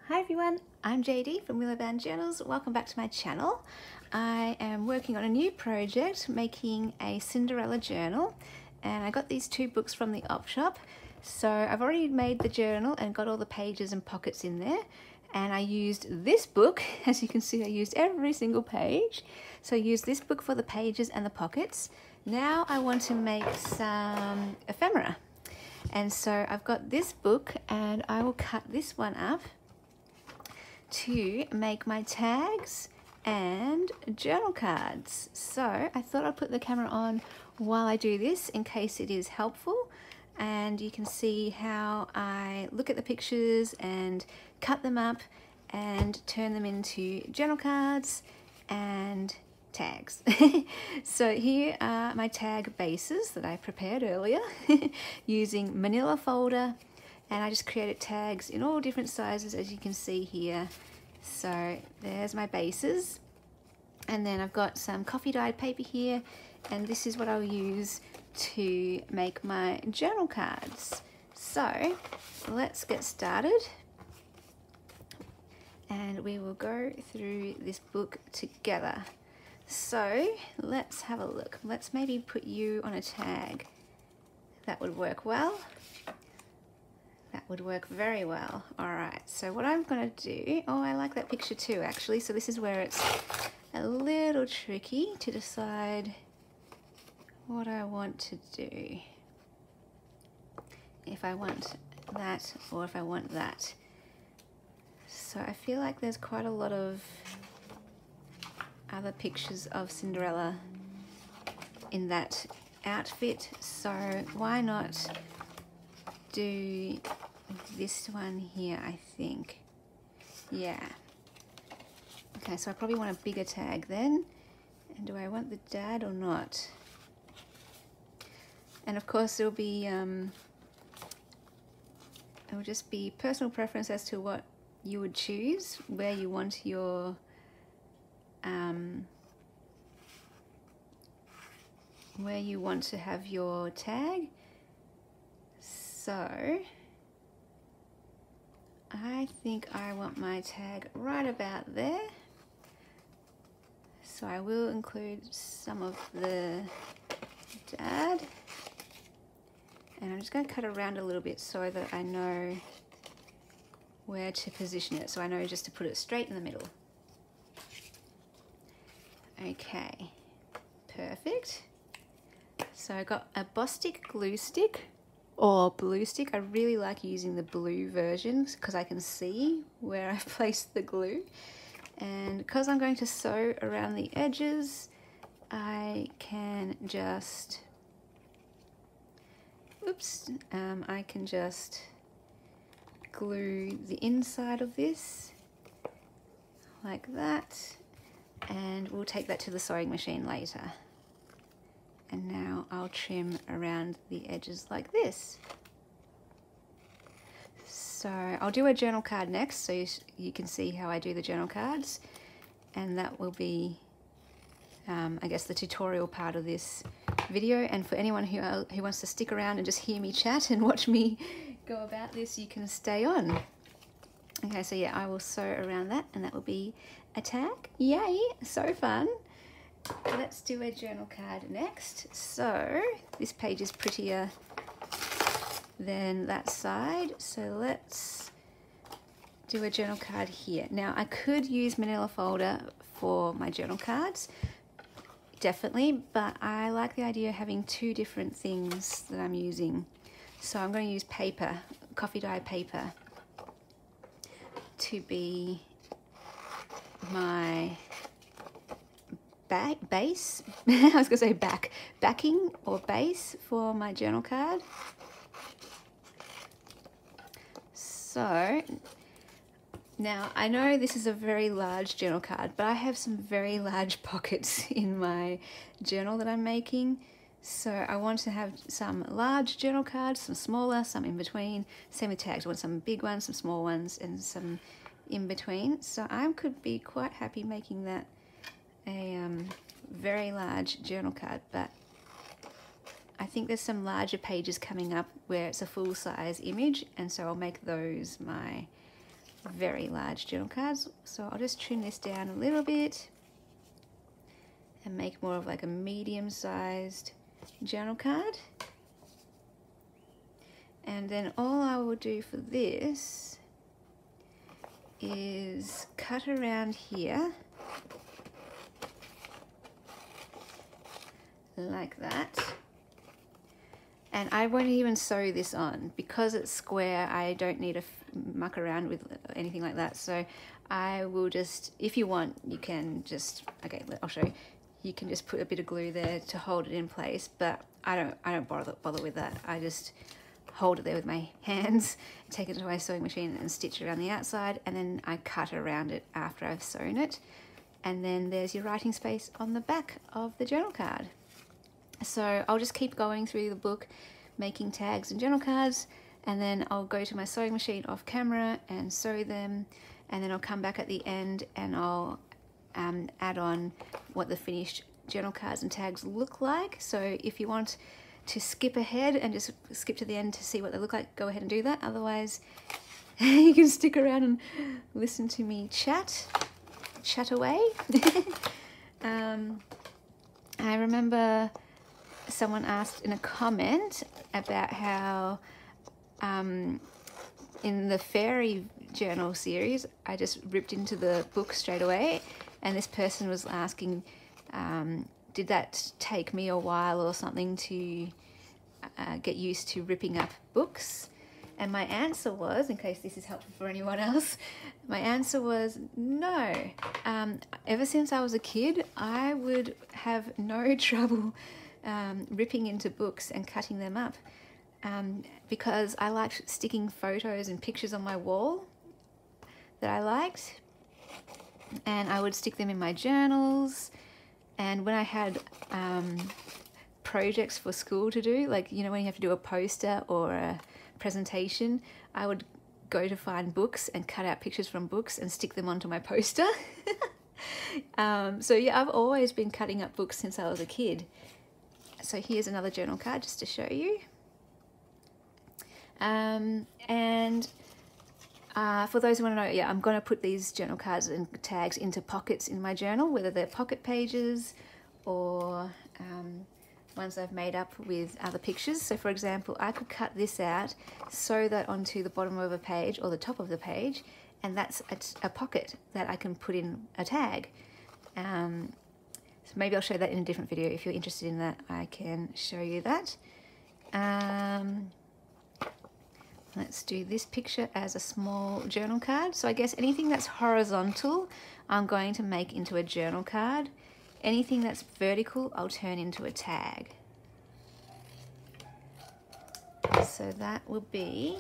Hi everyone, I'm JD from Willowbound Journals. Welcome back to my channel. I am working on a new project, making a Cinderella journal, and I got these two books from the op shop. So I've already made the journal and got all the pages and pockets in there, and I used this book. As you can see, I used every single page. So I used this book for the pages and the pockets. Now I want to make some ephemera. And so I've got this book and I will cut this one up to make my tags and journal cards. So I thought I'd put the camera on while I do this in case it is helpful, and you can see how I look at the pictures and cut them up and turn them into journal cards and tags. So here are my tag bases that I prepared earlier using manila folder, and I just created tags in all different sizes, as you can see here. So there's my bases, and then I've got some coffee dyed paper here, and this is what I'll use to make my journal cards. So let's get started, and we will go through this book together. So let's have a look. Let's maybe put you on a tag. That would work well. That would work very well. All right, so what I'm gonna do, oh, I like that picture too, actually. So this is where it's a little tricky to decide what I want to do. If I want that or if I want that. So I feel like there's quite a lot of other pictures of Cinderella in that outfit. So why not do this one here, I think. Yeah. Okay, so I probably want a bigger tag then. And do I want the dad or not? And of course it'll just be personal preference as to what you would choose, where you want your where you want to have your tag. So I think I want my tag right about there. So I will include some of the dad. And I'm just going to cut around a little bit so that I know where to position it. So I know just to put it straight in the middle. Okay, perfect. So I got a Bostik glue stick or blue stick. I really like using the blue version because I can see where I've placed the glue. And because I'm going to sew around the edges, I can just, I can just glue the inside of this like that, and we'll take that to the sewing machine later. And now I'll trim around the edges like this. So I'll do a journal card next, so you can see how I do the journal cards. And that will be, I guess, the tutorial part of this video. And for anyone who wants to stick around and just hear me chat and watch me go about this, you can stay on. Okay, so yeah, I will sew around that, and that will be a tag. Yay, so fun. Let's do a journal card next. So this page is prettier than that side, so let's do a journal card here. Now I could use manila folder for my journal cards, definitely, but I like the idea of having two different things that I'm using. So I'm going to use paper, coffee dye paper, to be my base. I was gonna say backing or base for my journal card. So now I know this is a very large journal card, but I have some very large pockets in my journal that I'm making. So I want to have some large journal cards, some smaller, some in between. Same with tags. I want some big ones, some small ones, and some in between. So I could be quite happy making that a very large journal card, but I think there's some larger pages coming up where it's a full-size image, and so I'll make those my very large journal cards. So I'll just trim this down a little bit and make more of like a medium-sized journal card. And then all I will do for this is cut around here like that. And I won't even sew this on because it's square. I don't need to muck around with anything like that. So I will just, if you want, you can just, okay, I'll show you. You can just put a bit of glue there to hold it in place, but I don't bother with that. I just hold it there with my hands, take it to my sewing machine and stitch around the outside, and then I cut around it after I've sewn it. And then there's your writing space on the back of the journal card. So I'll just keep going through the book, making tags and journal cards, and then I'll go to my sewing machine off camera and sew them, and then I'll come back at the end and I'll add on what the finished journal cards and tags look like. So if you want to skip ahead and just skip to the end to see what they look like, go ahead and do that. Otherwise, you can stick around and listen to me chat away. I remember someone asked in a comment about how in the fairy journal series I just ripped into the book straight away, and this person was asking did that take me a while or something to get used to ripping up books? And my answer was, in case this is helpful for anyone else, my answer was no. Ever since I was a kid, I would have no trouble ripping into books and cutting them up because I liked sticking photos and pictures on my wall that I liked, and I would stick them in my journals. And when I had projects for school to do, like, you know, when you have to do a poster or a presentation, I would go to find books and cut out pictures from books and stick them onto my poster. So yeah, I've always been cutting up books since I was a kid. So here's another journal card just to show you. For those who want to know, yeah, I'm going to put these journal cards and tags into pockets in my journal, whether they're pocket pages or ones I've made up with other pictures. So for example, I could cut this out, sew that onto the bottom of a page or the top of the page, and that's a pocket that I can put in a tag. So maybe I'll show that in a different video. If you're interested in that, I can show you that. Let's do this picture as a small journal card. So I guess anything that's horizontal, I'm going to make into a journal card. Anything that's vertical, I'll turn into a tag. So that will be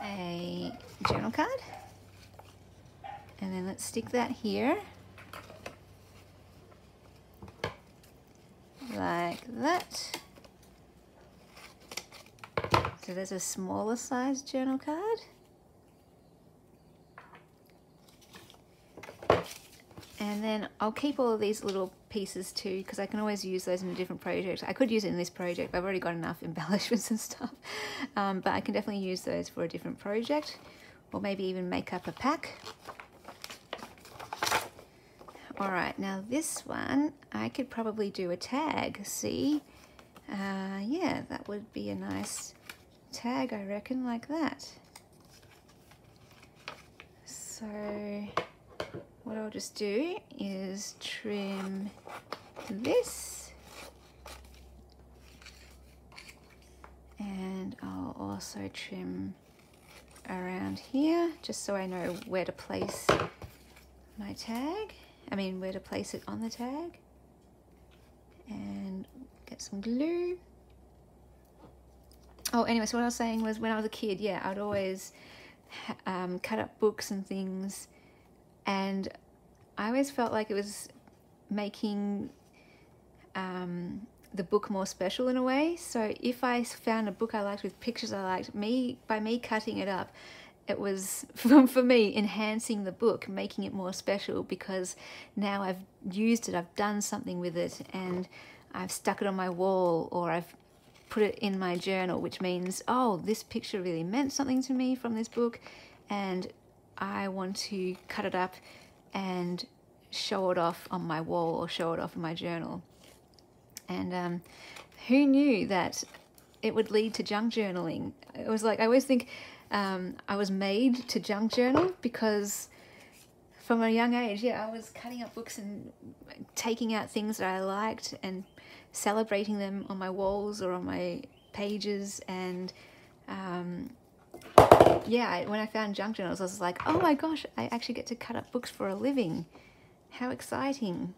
a journal card. And then let's stick that here. Like that. So there's a smaller size journal card. And then I'll keep all of these little pieces too, because I can always use those in a different project. I could use it in this project, but I've already got enough embellishments and stuff. But I can definitely use those for a different project, or maybe even make up a pack. All right, now this one, I could probably do a tag, see? Yeah, that would be a nice tag, I reckon, like that. So what I'll just do is trim this, and I'll also trim around here just so I know where to place my tag. Where to place it on the tag. And get some glue. Oh, anyway, so what I was saying was when I was a kid, yeah, I'd always cut up books and things, and I always felt like it was making the book more special in a way. So if I found a book I liked with pictures I liked, by me cutting it up, it was, for me, enhancing the book, making it more special, because now I've used it, I've done something with it, and I've stuck it on my wall, or I've put it in my journal, which means, oh, this picture really meant something to me from this book, and I want to cut it up and show it off on my wall or show it off in my journal. And who knew that it would lead to junk journaling? It was like, I always think I was made to junk journal, because from a young age, I was cutting up books and taking out things that I liked and celebrating them on my walls or on my pages. And when I found junk journals, I was like, oh my gosh, I actually get to cut up books for a living. How exciting.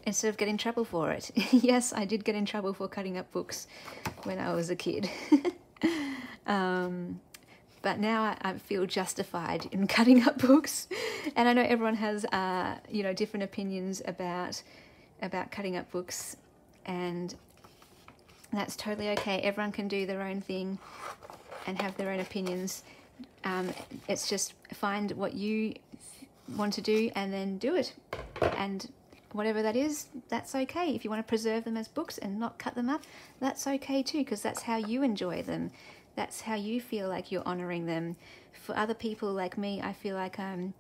Instead of getting in trouble for it. Yes, I did get in trouble for cutting up books when I was a kid. But now I feel justified in cutting up books. And I know everyone has, different opinions about cutting up books, and that's totally okay. Everyone can do their own thing and have their own opinions. It's just find what you want to do and then do it. And whatever that is, that's okay. If you want to preserve them as books and not cut them up, that's okay too, because that's how you enjoy them. That's how you feel like you're honoring them. For other people like me, I feel like I'm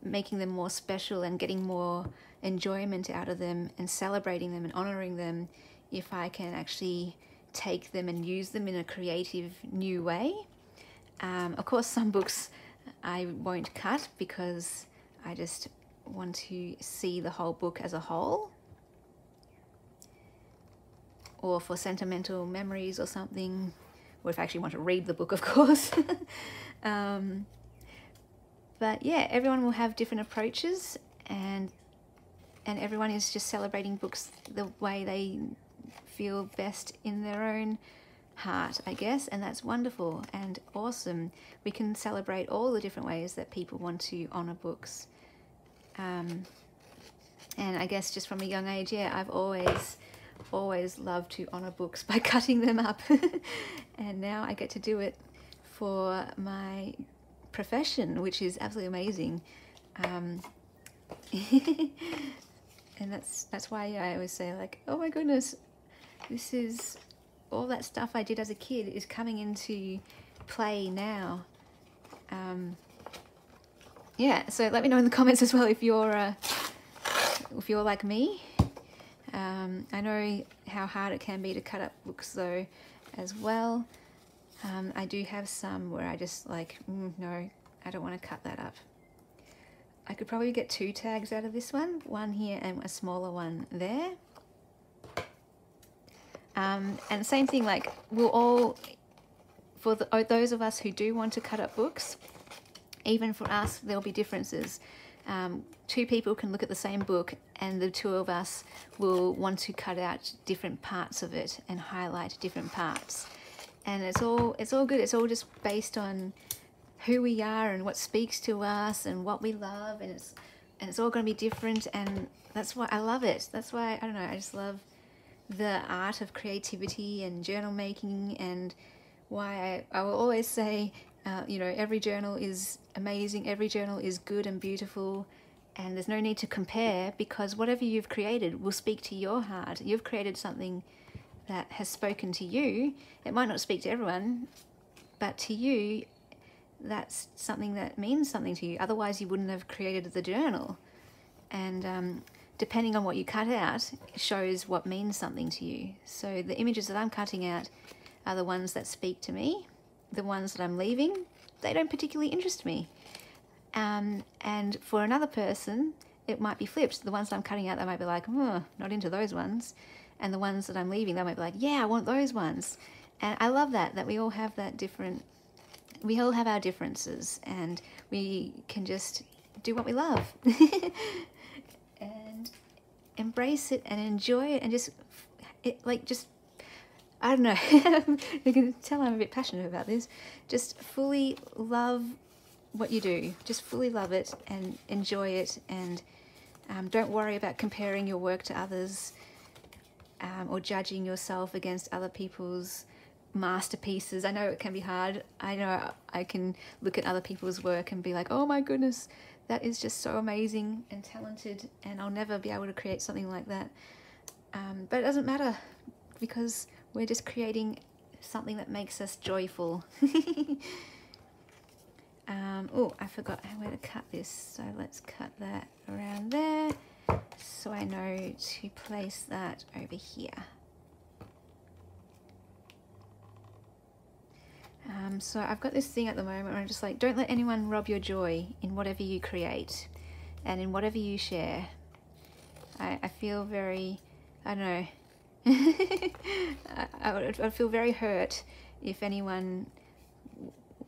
making them more special and getting more enjoyment out of them and celebrating them and honoring them if I can actually take them and use them in a creative new way. Of course, some books I won't cut because I just want to see the whole book as a whole, or for sentimental memories or something, or if I actually want to read the book, of course. But yeah, everyone will have different approaches, and everyone is just celebrating books the way they feel best in their own heart, I guess, and that's wonderful and awesome. We can celebrate all the different ways that people want to honor books. And I guess just from a young age, I've always loved to honor books by cutting them up. And now I get to do it for my profession, which is absolutely amazing. And that's why I always say, like, oh my goodness, this is all that stuff I did as a kid is coming into play now. So let me know in the comments as well if you're like me. I know how hard it can be to cut up books though as well. I do have some where I just like, no, I don't want to cut that up. I could probably get 2 tags out of this one here and a smaller one there. And same thing, like we'll all, for those of us who do want to cut up books, even for us, there'll be differences. 2 people can look at the same book and the 2 of us will want to cut out different parts of it and highlight different parts. And it's all good. It's all just based on who we are and what speaks to us and what we love, and it's all going to be different, and that's why I love it. That's why, I don't know, I just love the art of creativity and journal making, and why I will always say, every journal is amazing, every journal is good and beautiful, and there's no need to compare, because whatever you've created will speak to your heart. You've created something that has spoken to you. It might not speak to everyone, but to you, that's something that means something to you. Otherwise, you wouldn't have created the journal. And depending on what you cut out, it shows what means something to you. So the images that I'm cutting out are the ones that speak to me. The ones that I'm leaving, they don't particularly interest me. And for another person, it might be flipped. The ones that I'm cutting out, they might be like, oh, not into those ones. And the ones that I'm leaving, they might be like, yeah, I want those ones. And I love that we all have that different, we all have our differences, and we can just do what we love. And embrace it and enjoy it, and just I don't know, you can tell I'm a bit passionate about this. Just fully love what you do. Just fully love it and enjoy it, and don't worry about comparing your work to others, or judging yourself against other people's masterpieces. I know it can be hard. I know I can look at other people's work and be like, oh my goodness, that is just so amazing and talented, and I'll never be able to create something like that. But it doesn't matter because we're just creating something that makes us joyful. Oh, I forgot where to cut this, so let's cut that around there so I know to place that over here. So I've got this thing at the moment where I'm just like, don't let anyone rob your joy in whatever you create and in whatever you share. I feel very, I don't know, I'd feel very hurt if anyone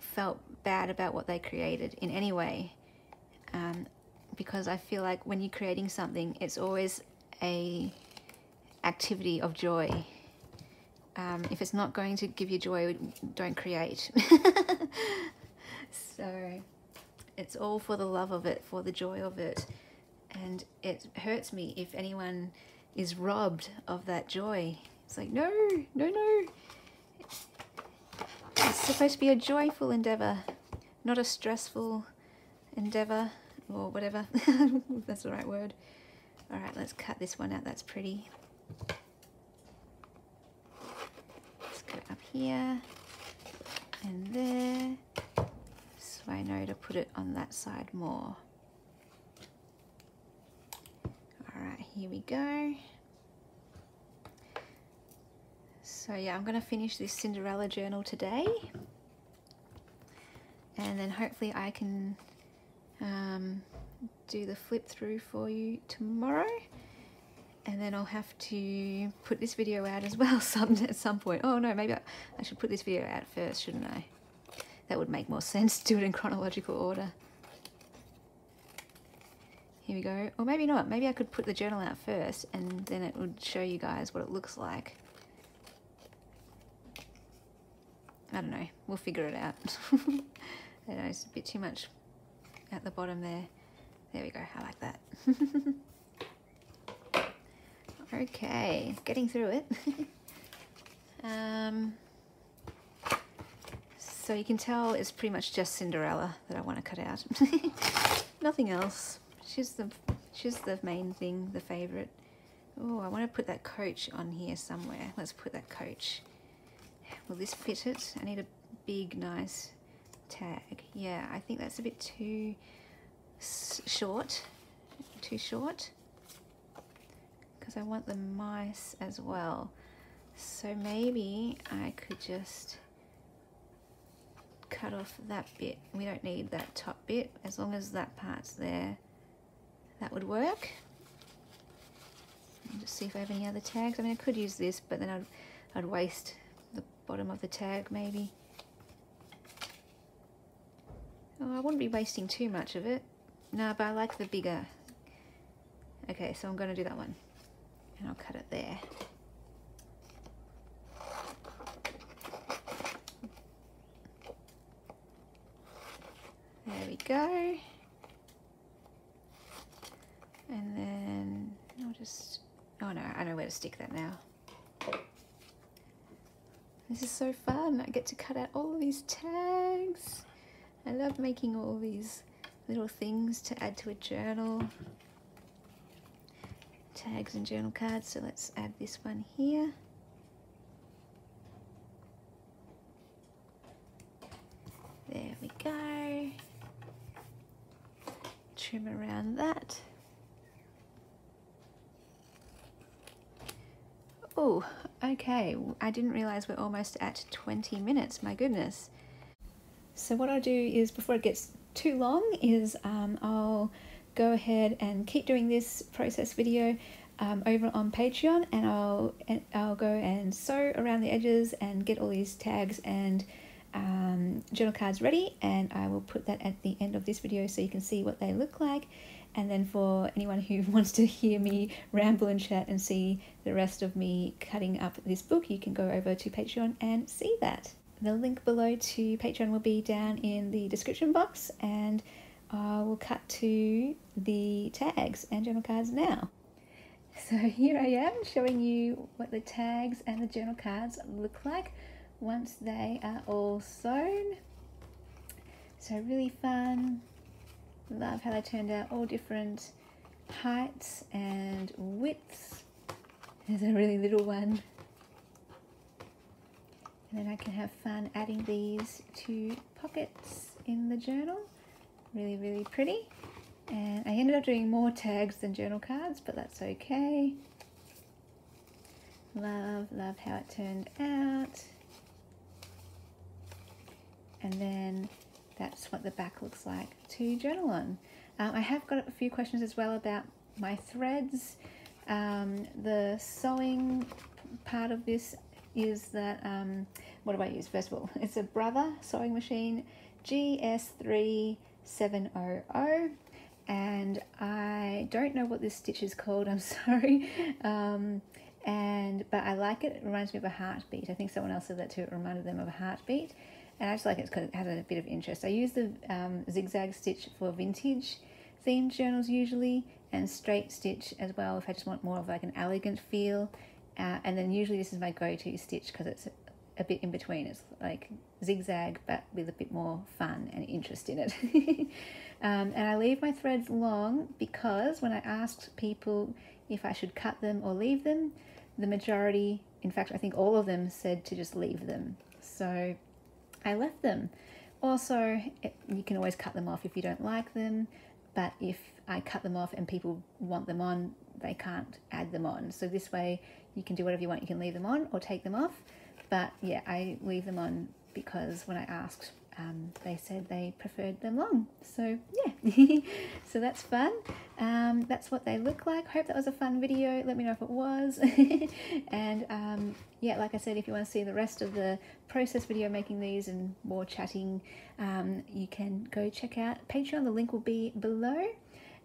felt bad about what they created in any way, because I feel like when you're creating something, it's always a activity of joy. If it's not going to give you joy, don't create. So it's all for the love of it, for the joy of it, and it hurts me if anyone is robbed of that joy. It's like, no, no, no. It's supposed to be a joyful endeavor, not a stressful endeavor, or whatever. If that's the right word. All right, let's cut this one out. That's pretty. Let's cut it up here and there, so I know to put it on that side more. All right, here we go. So yeah, I'm going to finish this Cinderella journal today, and then hopefully I can do the flip through for you tomorrow, and then I'll have to put this video out as well at some point. Oh no, maybe I should put this video out first, shouldn't I? That would make more sense to do it in chronological order. Here we go. Or maybe not. Maybe I could put the journal out first and then it would show you guys what it looks like. I don't know. We'll figure it out. I don't know, it's a bit too much at the bottom there. There we go. I like that. Okay, getting through it. So you can tell it's pretty much just Cinderella that I want to cut out. Nothing else. She's the main thing, the favorite. Oh, I want to put that coach on here somewhere. Let's put that coach. Will this fit it? I need a big, nice tag. Yeah, I think that's a bit too short. Too short. Because I want the mice as well. So maybe I could just cut off that bit. We don't need that top bit. As long as that part's there, that would work. I'll just see if I have any other tags. I mean, I could use this, but then I'd waste the bottom of the tag maybe. Oh, I wouldn't be wasting too much of it. No, but I like the bigger. Okay, so I'm going to do that one. And I'll cut it there. There we go. And then I'll just, oh no, I know where to stick that now. This is so fun. I get to cut out all these tags. I love making all these little things to add to a journal. Tags and journal cards. So let's add this one here. There we go. Trim around that. Oh, okay. I didn't realize we're almost at 20 minutes. My goodness. So what I'll do is, before it gets too long, is I'll go ahead and keep doing this process video over on Patreon, and I'll go and sew around the edges and get all these tags and journal cards ready, and I will put that at the end of this video so you can see what they look like. And then for anyone who wants to hear me ramble and chat and see the rest of me cutting up this book, you can go over to Patreon and see that. The link below to Patreon will be down in the description box, and I will cut to the tags and journal cards now. So here I am showing you what the tags and the journal cards look like once they are all sewn. So really fun. Love how they turned out, all different heights and widths. There's a really little one. And then I can have fun adding these to pockets in the journal. Really, really pretty. And I ended up doing more tags than journal cards, but that's okay. Love how it turned out. And then that's what the back looks like to journal on. I have got a few questions as well about my threads. The sewing part of this is that, what do I use? First of all, it's a Brother sewing machine, GS3700, and I don't know what this stitch is called, I'm sorry, but I like it. It reminds me of a heartbeat. I think someone else said that too, it reminded them of a heartbeat, and I just like it because it has a bit of interest. I use the zigzag stitch for vintage themed journals usually, and straight stitch as well if I just want more of like an elegant feel. And then usually this is my go-to stitch because it's a bit in between. It's like zigzag but with a bit more fun and interest in it. And I leave my threads long because when I asked people if I should cut them or leave them, the majority, in fact I think all of them, said to just leave them. So I left them. Also, you can always cut them off if you don't like them, but if I cut them off and people want them on, they can't add them on. So this way you can do whatever you want. You can leave them on or take them off. But yeah, I leave them on because when I asked, they said they preferred them long. So yeah, so that's fun. That's what they look like. Hope that was a fun video. Let me know if it was. And yeah, like I said, if you want to see the rest of the process video making these and more chatting, you can go check out Patreon. The link will be below.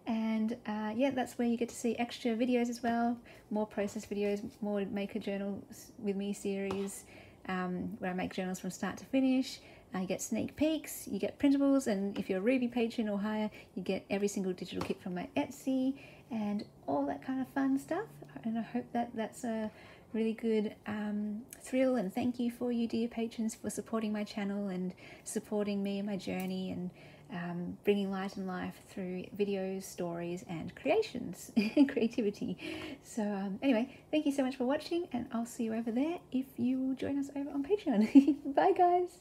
And yeah, that's where you get to see extra videos as well, more process videos, more Make a Journal with Me series, where I make journals from start to finish. You get sneak peeks, you get printables, and if you're a Ruby patron or higher, you get every single digital kit from my Etsy and all that kind of fun stuff. And I hope that that's a really good thrill, and thank you for you dear patrons for supporting my channel and supporting me and my journey, and bringing light and life through videos, stories, and creations, creativity. So anyway, thank you so much for watching, and I'll see you over there if you will join us over on Patreon. Bye guys.